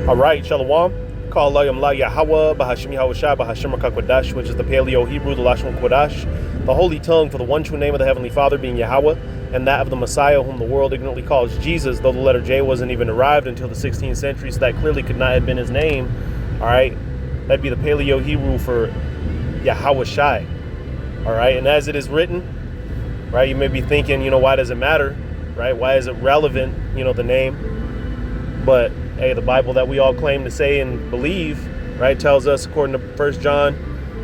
All right, Shalom. Call Layam La Yahweh, Bahashim Yahushua, Bahashim Kodash, which is the Paleo Hebrew, the Lashon Kodash, the holy tongue for the one true name of the Heavenly Father being Yahweh, and that of the Messiah, whom the world ignorantly calls Jesus, though the letter J wasn't even arrived until the 16th century, so that clearly could not have been his name. All right, that'd be the Paleo Hebrew for Yahweh Shai. All right, and as it is written, right, you may be thinking, why does it matter, right? Why is it relevant, the name? But hey, the Bible that we all claim to say and believe, right, tells us according to 1 John,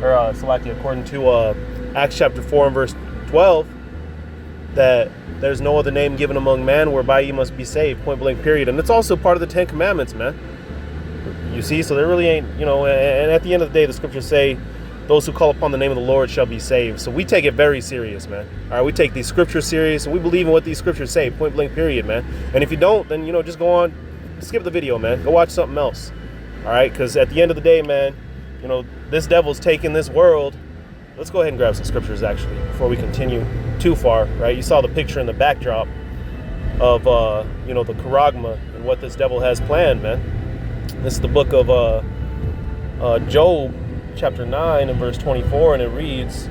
according to Acts chapter 4 and verse 12, that there's no other name given among man whereby you must be saved, point blank period. And it's also part of the 10 Commandments, man. You see, so there really ain't, and at the end of the day, the scriptures say, those who call upon the name of the Lord shall be saved. So we take it very serious, man. All right, we take these scriptures serious, and we believe in what these scriptures say, point blank period, man. And if you don't, then, just go on, skip the video, man. Go watch something else. All right, because at the end of the day, man, this devil's taking this world. Let's go ahead and grab some scriptures, actually, before we continue too far, right? You saw the picture in the backdrop of, the charagma and what this devil has planned, man. This is the book of Job, chapter 9 and verse 24, and it reads,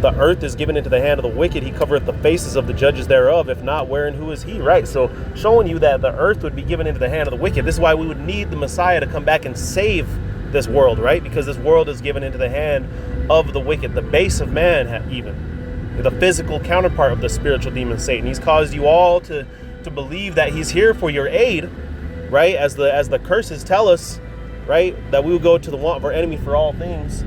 "The earth is given into the hand of the wicked. He covereth the faces of the judges thereof. If not, where and who is he?" Right? So showing you that the earth would be given into the hand of the wicked. This is why we would need the Messiah to come back and save this world, right? Because this world is given into the hand of the wicked, the base of man, even the physical counterpart of the spiritual demon Satan. He's caused you all to believe that he's here for your aid, right? As the curses tell us, right, that we will go to the want of our enemy for all things,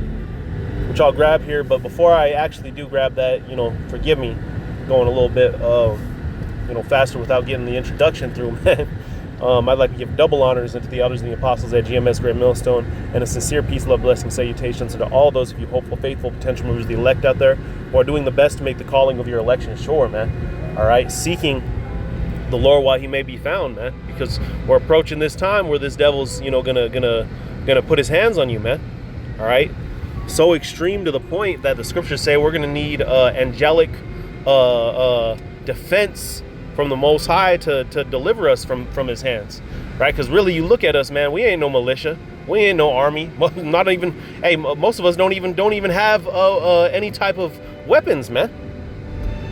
which I'll grab here. But before I actually do grab that, forgive me going a little bit faster without getting the introduction through, man. I'd like to give double honors unto the elders and the apostles at GMS Great Millstone, and a sincere peace, love, blessing, salutations to all those of you hopeful, faithful, potential movers, the elect out there, who are doing the best to make the calling of your election sure, man. All right, seeking the Lord while he may be found, man, because we're approaching this time where this devil's gonna put his hands on you, man. All right, so extreme to the point that the scriptures say we're gonna need angelic defense from the Most High to deliver us from his hands, right? Because really, you look at us, man, we ain't no militia, we ain't no army, not even, hey, most of us don't even have any type of weapons, man.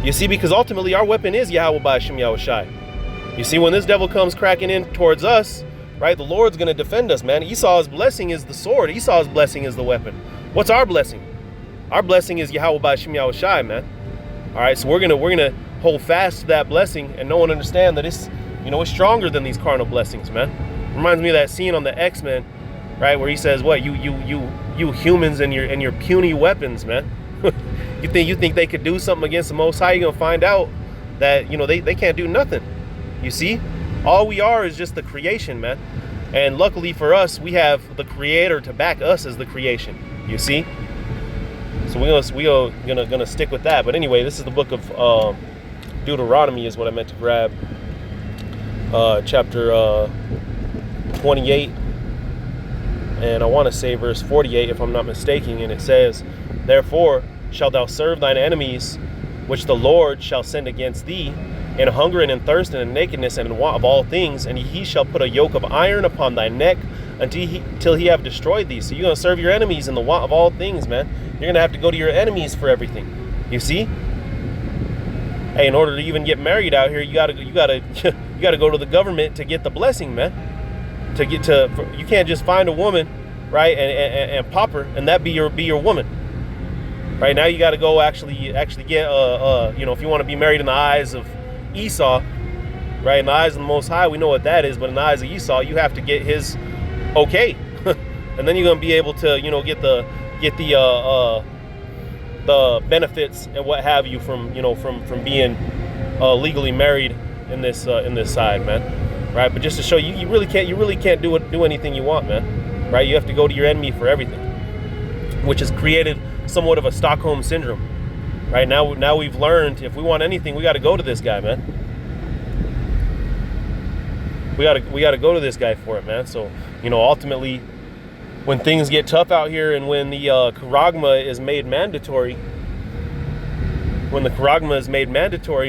You see, because ultimately our weapon is Yahweh Bahashim Yahushai. You see, when this devil comes cracking in towards us, right, the Lord's going to defend us, man. Esau's blessing is the sword. Esau's blessing is the weapon. What's our blessing? Our blessing is Yahweh Bahashim Yahushai, man. All right, so we're gonna hold fast to that blessing and know and understand that it's stronger than these carnal blessings, man. Reminds me of that scene on the X-Men, right, where he says, "What you humans and your puny weapons, man." you think they could do something against the Most High? You're gonna find out that they can't do nothing. You see, all we are is just the creation, man. And luckily for us, we have the Creator to back us as the creation. You see, so we're gonna stick with that. But anyway, this is the book of Deuteronomy, is what I meant to grab. Chapter 28, and I want to say verse 48, if I'm not mistaken. And it says, "Therefore shalt thou serve thine enemies, which the Lord shall send against thee, in hunger and in thirst and in nakedness and in want of all things, and he shall put a yoke of iron upon thy neck till he have destroyed thee." So you're gonna serve your enemies in the want of all things, man. You're gonna have to go to your enemies for everything. You see? Hey, in order to even get married out here, you gotta go to the government to get the blessing, man. You can't just find a woman, right, and pop her, and that be your woman. Right now, you got to go actually get if you want to be married in the eyes of Esau, right, in the eyes of the Most High, we know what that is. But in the eyes of Esau, you have to get his okay, and then you're gonna be able to get the benefits and what have you from being legally married in this side, man. Right? But just to show you, you really can't do anything you want, man. Right? You have to go to your enemy for everything, which has created somewhat of a Stockholm syndrome. Right? Now we've learned, if we want anything, we got to go to this guy, man. We got to go to this guy for it, man. So ultimately, when things get tough out here, and when the charagma is made mandatory,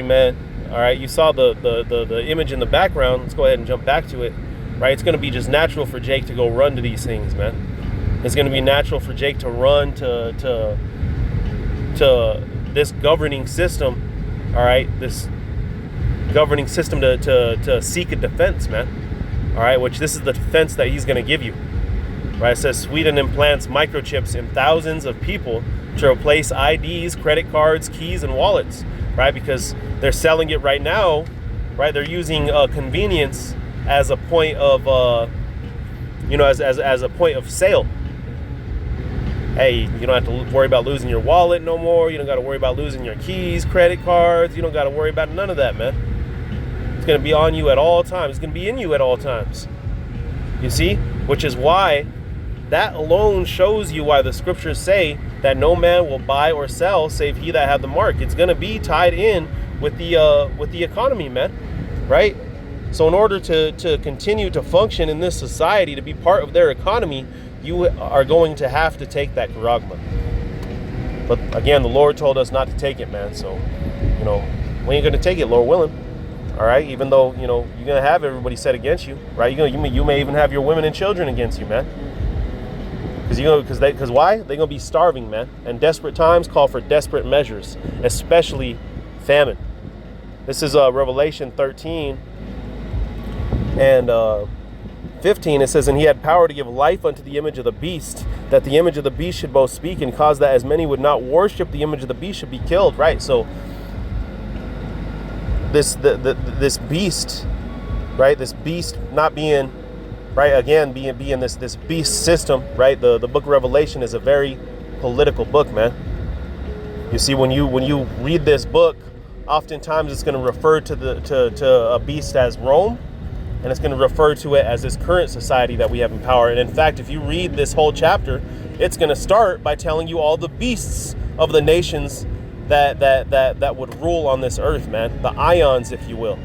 man. All right, you saw the image in the background. Let's go ahead and jump back to it. right? It's going to be just natural for Jake to go run to these things, man. It's going to be natural for Jake to run to this governing system, all right? This governing system to seek a defense, man, all right? Which this is the defense that he's going to give you, right? It says Sweden implants microchips in thousands of people to replace IDs, credit cards, keys, and wallets, right? Because they're selling it right now, right? They're using convenience as a point of, as a point of sale. Hey, you don't have to worry about losing your wallet no more. You don't got to worry about losing your keys, credit cards. You don't got to worry about none of that, man. It's going to be on you at all times. It's going to be in you at all times. You see? Which is why that alone shows you why the scriptures say that no man will buy or sell save he that have the mark. It's going to be tied in with the economy, man. Right? So in order to continue to function in this society, to be part of their economy, you are going to have to take that charagma. But again, the Lord told us not to take it, man. So, we ain't going to take it, Lord willing. All right? Even though, you're going to have everybody set against you, right? You may even have your women and children against you, man. Because why? They're going to be starving, man. And desperate times call for desperate measures, especially famine. This is Revelation 13 and 15. It says, and he had power to give life unto the image of the beast, that the image of the beast should both speak and cause that as many would not worship the image of the beast should be killed. Right? So this beast, right? This beast not being, right? Again, being this beast system, right? The book of Revelation is a very political book, man. You see, when you read this book, oftentimes it's going to refer to a beast as Rome, and it's going to refer to it as this current society that we have in power. And in fact, if you read this whole chapter, it's going to start by telling you all the beasts of the nations that would rule on this earth, man. The ions, if you will.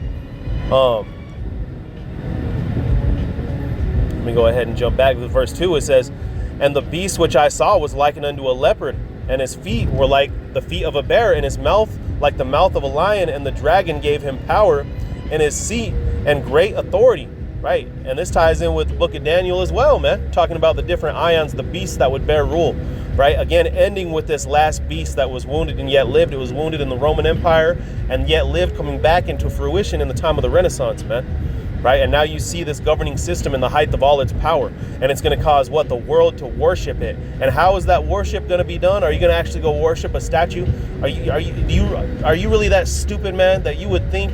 Let me go ahead and jump back to verse 2. It says, and the beast which I saw was likened unto a leopard, and his feet were like the feet of a bear, and his mouth like the mouth of a lion, and the dragon gave him power in his seat and great authority. Right? And this ties in with the book of Daniel as well, man. Talking about the different ions, the beasts that would bear rule. Right? Again, ending with this last beast that was wounded and yet lived. It was wounded in the Roman Empire and yet lived, coming back into fruition in the time of the Renaissance, man. Right? And now you see this governing system in the height of all its power. And it's going to cause what? The world to worship it. And how is that worship going to be done? Are you going to actually go worship a statue? Are you really that stupid, man, that you would think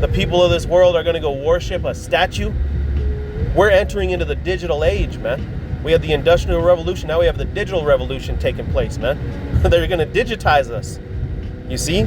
the people of this world are going to go worship a statue? We're entering into the digital age, man. We have the Industrial Revolution. Now we have the digital revolution taking place, man. They're going to digitize us. You see?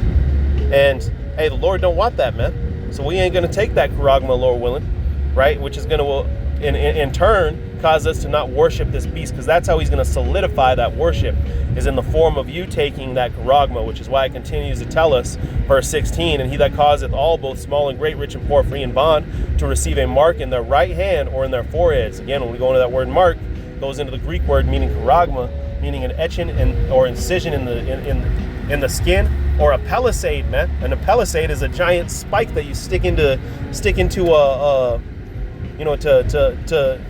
And, hey, the Lord don't want that, man. So we ain't going to take that charagma, Lord willing, right? Which is going to, in turn, cause us to not worship this beast, because that's how he's going to solidify that worship, is in the form of you taking that charagma, which is why it continues to tell us, verse 16, and he that causeth all, both small and great, rich and poor, free and bond, to receive a mark in their right hand or in their foreheads. Again, when we go into that word mark, it goes into the Greek word meaning charagma, meaning an etching or incision in the skin, or a palisade, man. And a palisade is a giant spike that you stick into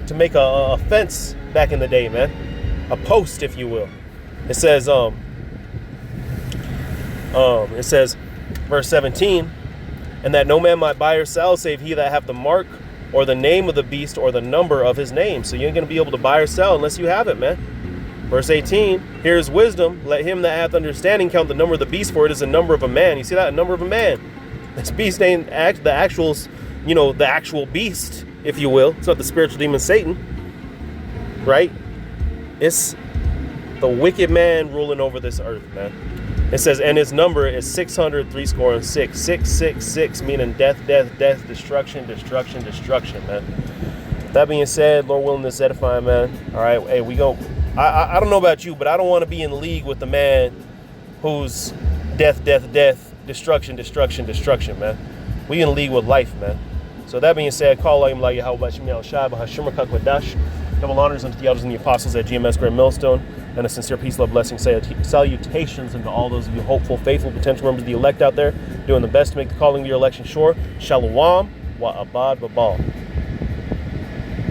to make a fence back in the day, man. A post, if you will. It says verse 17, and that no man might buy or sell save he that hath the mark or the name of the beast or the number of his name. So you ain't gonna be able to buy or sell unless you have it, man. Verse 18, here's wisdom. Let him that hath understanding count the number of the beast, for it is the number of a man. You see that? A number of a man. This beast ain't the actual beast, if you will. It's not the spiritual demon Satan, right? It's the wicked man ruling over this earth, man. It says, and his number is 666. 666, meaning death, destruction, man. That being said, Lord willing, this is edifying, man. All right, hey, we go. I don't know about you, but I don't want to be in league with the man who's death, destruction, man. We in league with life, man. So that being said, call Yahweh Bashim Yahushua Bahashim Kakwadash. Double honors unto the elders and the apostles at GMS Great Millstone, and a sincere peace, love, blessing, salutations unto all those of you hopeful, faithful, potential members of the elect out there, doing the best to make the calling of your election sure. Shalom wa abad babal.